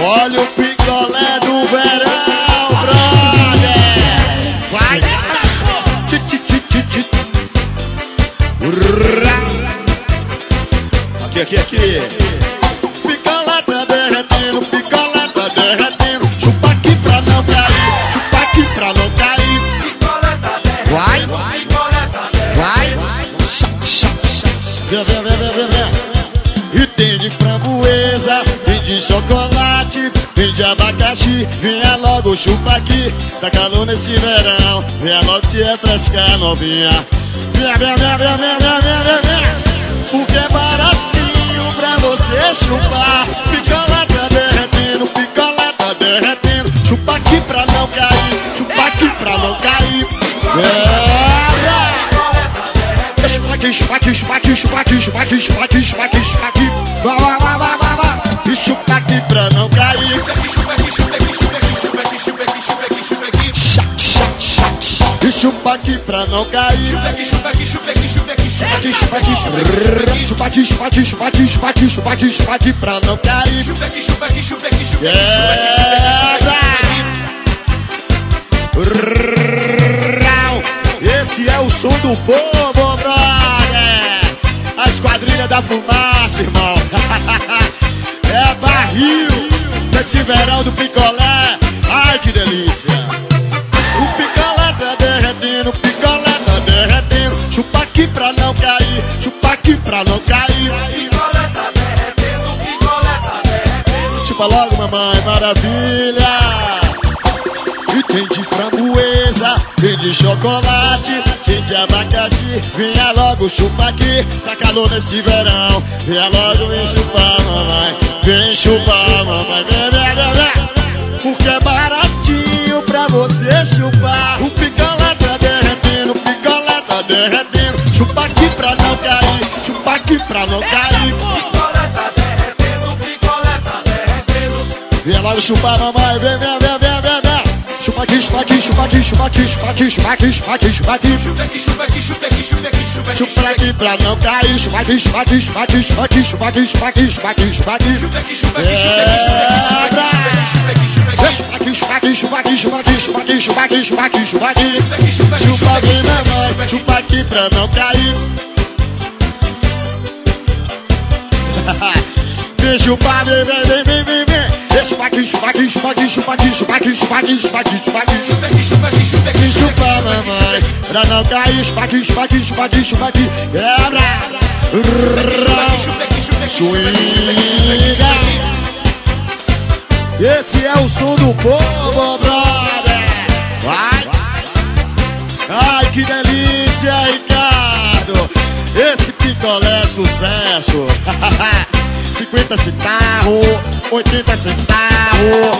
Olha o picolé do verão, brother. Vai. Aqui. Picolé tá derretendo, picolé tá derretendo. Chupa aqui pra não cair, chupa aqui pra não cair. Picolé tá derretendo, Vai. picolé tá derretendo. Vem. E tem de framboesa, tem de chocolate, tem de abacaxi. Venha logo, chupa aqui, tá calor nesse verão. Venha logo se refrescar, novinha. Vem. Porque é baratinho pra você chupar. Picolé tá derretendo, picolé tá derretendo. Chupa aqui pra não cair, chupa aqui pra não cair. Chupa aqui. Vai. E chupa aqui pra não cair. Chupa aqui. E chupa aqui pra não cair. Chupa aqui. Chupa aqui pra não cair. Esse é o som do povo, brother. A esquadrilha da fumaça, irmão. É barril nesse verão do picolé. Ai, que delícia. O picolé tá derretendo, picolé tá derretendo. Chupa aqui pra não cair, chupa aqui pra não cair. Picolé tá derretendo, picolé tá derretendo. Chupa logo, mamãe, maravilha. E tem de framboesa, tem de chocolate, tem de abacaxi. Venha logo, chupa aqui, tá calor nesse verão. Venha logo, vem chupar, mamãe. Vem chupar, mamãe, vem. Porque é baratinho pra você chupar. O picolé tá derretendo, o picolé tá derretendo. Chupa aqui pra não cair, chupa aqui pra não cair. Picolé tá derretendo, picolé tá derretendo. Venha logo chupar, mamãe, vem. Chupa aqui. Chupa aqui pra não cair. Chupa aqui. Chupa aqui pra não cair. Vem chupar, vem. Chupa aqui, mamãe, pra não cair. Chupa aqui. Quebra. Swinga. Esse é o som do povo, brother. Vai. Ai, que delícia, Ricardo. Esse picolé é sucesso. 50 centavos, 80 centavos.